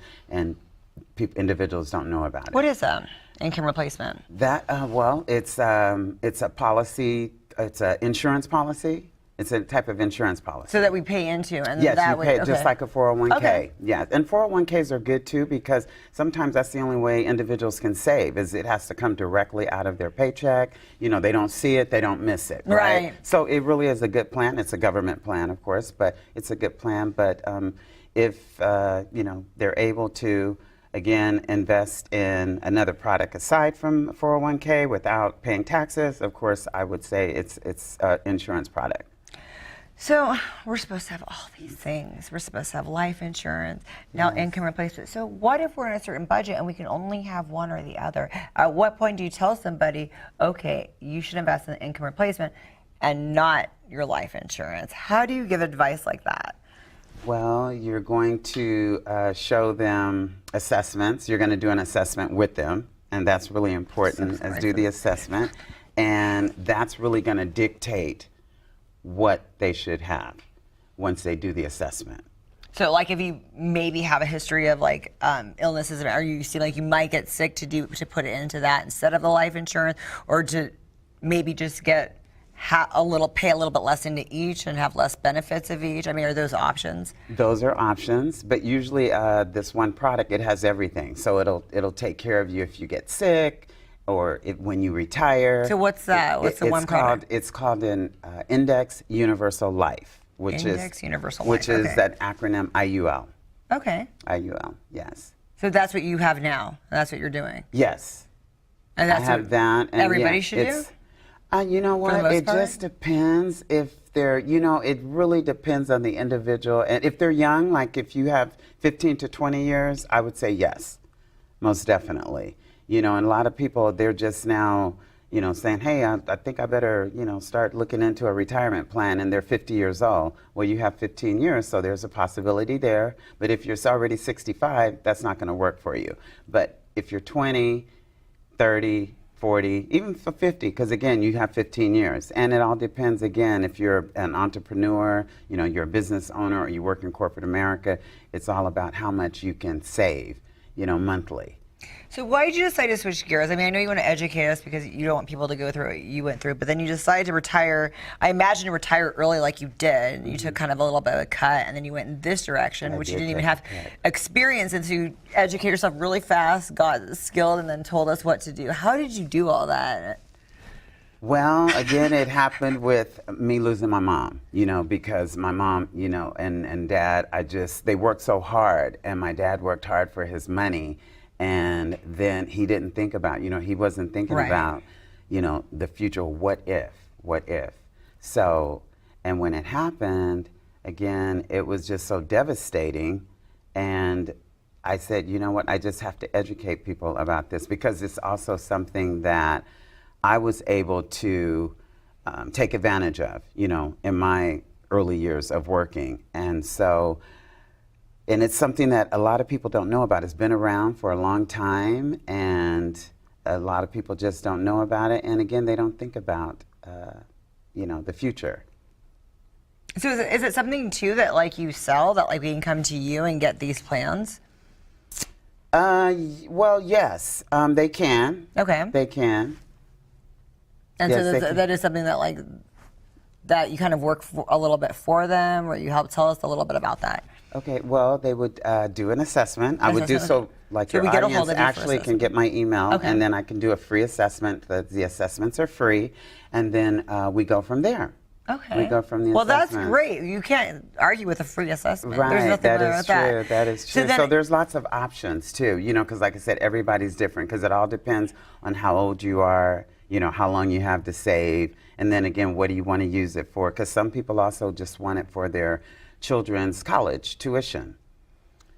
individuals don't know about it. What is income replacement? That well, it's a policy. It's an insurance policy. It's a type of insurance policy. So that we pay into, and Yes, that you way, pay okay. just like a 401k. Okay. Yeah, and 401ks are good too because sometimes that's the only way individuals can save is it has to come directly out of their paycheck. You know, they don't see it, they don't miss it. Right. So it really is a good plan. It's a government plan, of course, but it's a good plan. But if you know, they're able to again invest in another product aside from 401k without paying taxes, of course, I would say it's an insurance product. So we're supposed to have all these things. We're supposed to have life insurance, now Yes. income replacement. So what if we're in a certain budget and we can only have one or the other? At what point do you tell somebody, okay, you should invest in income replacement and not your life insurance? How do you give advice like that? Well, you're going to show them assessments. You're going to do an assessment with them, and that's really important, So as do the assessment. And that's really going to dictate what they should have once they do the assessment. So like if you maybe have a history of like illnesses, or you seem like you might get sick, to put it into that instead of the life insurance, or to maybe just get pay a little bit less into each and have less benefits of each. I mean, are those options? Those are options, but usually this one product, it has everything. So it'll take care of you if you get sick, or when you retire. So what's that? What's the one product? It's called an Index Universal Life, Index Universal which Life, is okay. that acronym IUL. Okay. IUL, yes. So that's what you have now. That's what you're doing. Yes. And that's I have what that. And everybody yeah, should do? You know For the what? most It part? just depends if they're, it really depends on the individual. And if they're young, like if you have 15 to 20 years, I would say yes, most definitely. And a lot of people, they're just now, saying, hey, I think I better, start looking into a retirement plan, and they're 50 years old. Well, you have 15 years, so there's a possibility there. But if you're already 65, that's not going to work for you. But if you're 20, 30, 40, even for 50, because again, you have 15 years. And it all depends, again, if you're an entrepreneur, you're a business owner, or you work in corporate America, it's all about how much you can save, monthly. So why did you decide to switch gears? I mean, I know you want to educate us because you don't want people to go through what you went through, but then you decided to retire. I imagine to retire early like you did. And you took kind of a little bit of a cut, and then you went in this direction, which you didn't even have experience in. So you educate yourself really fast, got skilled, and then told us what to do. How did you do all that? Well, again, it happened with me losing my mom, because my mom, and dad, they worked so hard, and my dad worked hard for his money. And then he didn't think about, he wasn't thinking about, the future, what if. So, and when it happened, again, it was just so devastating. And I said, you know what, I just have to educate people about this, because it's also something that I was able to take advantage of, in my early years of working. And so, and it's something that a lot of people don't know about. It's been around for a long time, and a lot of people just don't know about it. And again, they don't think about, the future. So is it something too that like you sell, that like we can come to you and get these plans? Well, yes, they can. Okay. They can. And Yes, they so can. that is something that like that you kind of work for a little bit for them, or you help tell us a little bit about that. Okay, well, they would do an assessment. I would do Assessment, so, like So your we get a hold audience of you for actually can assessment. get my email, Okay. and then I can do a free assessment. The assessments are free, and then we go from there. Okay. We go from the Well, that's assessments. great. You can't argue with a free assessment. There's Right, nothing that wrong is with true. that. That is true. then- So there's lots of options too, because like I said, everybody's different, because it all depends on how old you are, how long you have to save, and then again, what do you want to use it for? Because some people also just want it for their children's college tuition,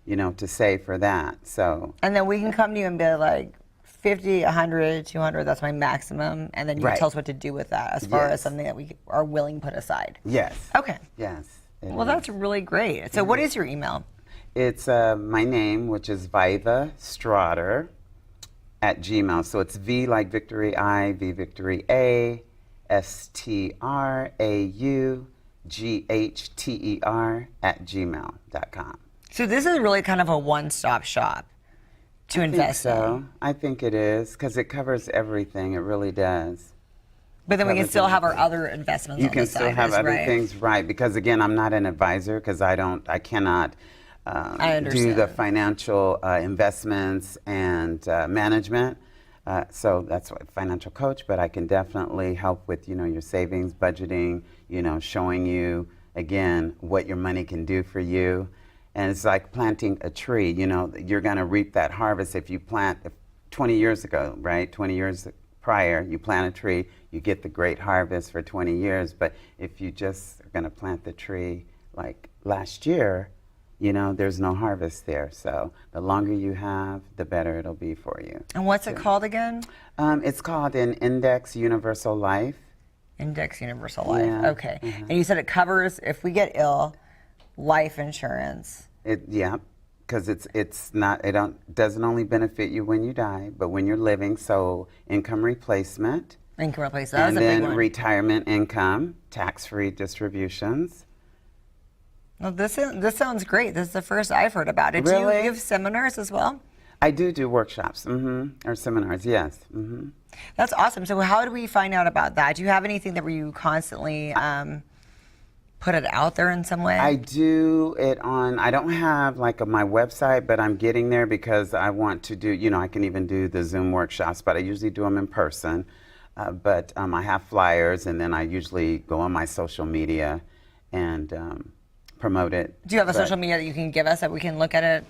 to save for that. So And then we can come to you and be like, 50, 100, 200, that's my maximum. And then you can Right. tell us what to do with that as far as Yes. something that we are willing to put aside. yes, Okay. yes. it Well, is. that's really great. So what is your email? It's my name, which is Viva Straughter at Gmail. So it's V like Victory I, V Victory A, STRAUGHTER at gmail.com. So this is really kind of a one-stop shop to invest So in. I think it is, because it covers everything. It really does. But then we can covers still have our everything. other investments You on can the still side, have other right? things, right? Because again, I'm not an advisor, because I cannot do understand. the financial investments and management. So that's what financial coach, but I can definitely help with, your savings, budgeting, showing you again what your money can do for you. And it's like planting a tree, you're going to reap that harvest if you plant 20 years ago, right? 20 years prior, you plant a tree, you get the great harvest for 20 years. But if you just are going to plant the tree like last year, there's no harvest there. So the longer you have, the better it'll be for you. And what's it called again? It's called an Index Universal Life. Index Universal Life. Yeah. Okay. And you said it covers, if we get ill, life insurance. Yeah, because it's not, doesn't only benefit you when you die, but when you're living. So income replacement. Income replacement. That was And a big then one. retirement income, tax-free distributions. Well, this sounds great. This is the first I've heard about it. Do Really? you give seminars as well? I do workshops, or seminars, yes. That's awesome. So how do we find out about that? Do you have anything that where you constantly put it out there in some way? I do it on, I don't have like my website, but I'm getting there because I want to do, you know, I can even do the Zoom workshops, but I usually do them in person. But I have flyers, and then I usually go on my social media and promote it. Do you have a social media that you can give us that we can look at it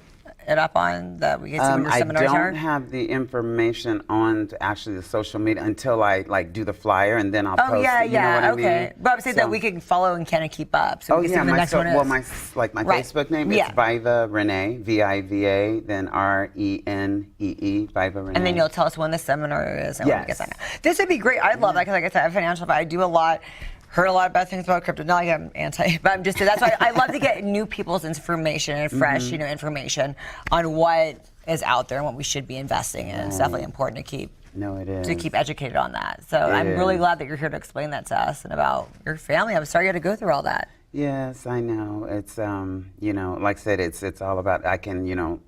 up on, that we can see what your seminars I are? don't have the information on actually the social media until I like do the flyer, and then I'll post it, you know what I mean? But I'm saying that we can follow and kind of keep up. So Oh we can yeah, see what the next one is. well, my Right. Facebook name Yeah. is Viva Renee, Viva, then Renee, Viva Renee. And then you'll tell us when the seminar is and when we get Yes. that. This would be great. I'd love that because, like I said, I'm financial, but I do a lot. Heard a lot of bad things about crypto. Not like I'm anti, but I'm just, that's why I love to get new people's information and fresh, you know, information on what is out there and what we should be investing in. It's definitely important to keep. No, it is. To keep educated on that. So I'm really glad that you're here to explain that to us and about your family. I'm sorry you had to go through all that. Yes, I know. It's you know, like I said, it's all about I can, you know,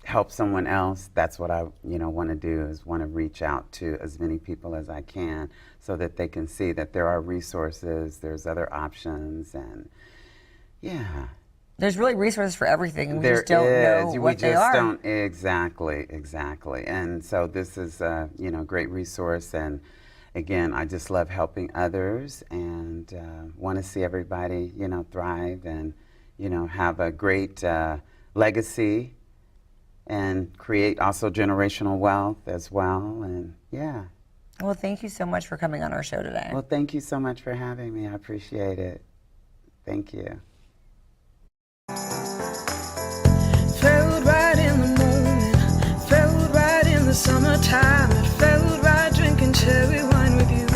help someone else. That's what I, you know, want to do, is want to reach out to as many people as I can so that they can see that there are resources, there's other options, and yeah. There's really resources for everything. We There just don't know is. what they are. Don't exactly. And so this is a, you know, great resource, and again, I just love helping others, and want to see everybody, you know, thrive and, you know, have a great legacy and create also generational wealth as well, and yeah. Well, thank you so much for coming on our show today. Well, thank you so much for having me. I appreciate it. Thank you. Felt right in the moment, felt right in the summertime. It felt right drinking cherry wine with you.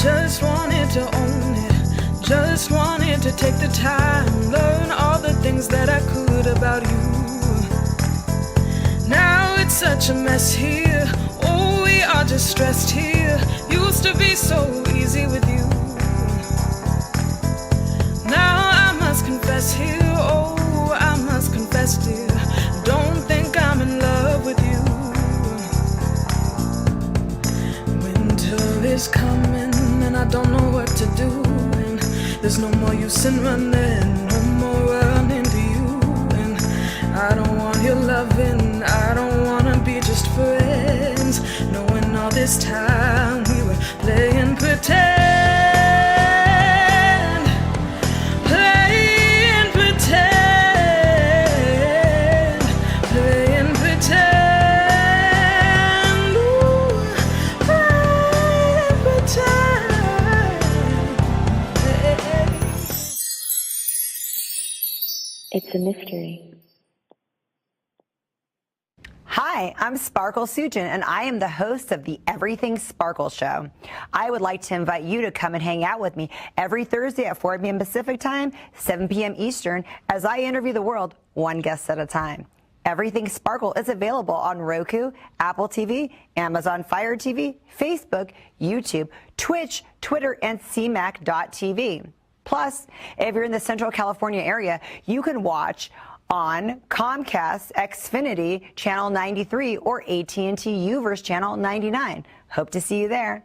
Just wanted to own it, just wanted to take the time, learn all the things that I could about you. Now it's such a mess here, oh, we are just stressed here. Used to be so easy with you. Now I must confess here, oh, I must confess, dear, don't think I'm in love with you. Winter is coming and I don't know what to do, and there's no more use in running, no more running to you, and I don't want your loving, I don't wanna be just friends, knowing all this time we were playing pretend. It's a mystery. Hi, I'm Sparkle Sujin, and I am the host of the Everything Sparkle Show. I would like to invite you to come and hang out with me every Thursday at 4 p.m. Pacific Time, 7 p.m. Eastern, as I interview the world one guest at a time. Everything Sparkle is available on Roku, Apple TV, Amazon Fire TV, Facebook, YouTube, Twitch, Twitter, and CMAC.tv. Plus, if you're in the Central California area, you can watch on Comcast Xfinity Channel 93 or AT&T UVerse Channel 99. Hope to see you there.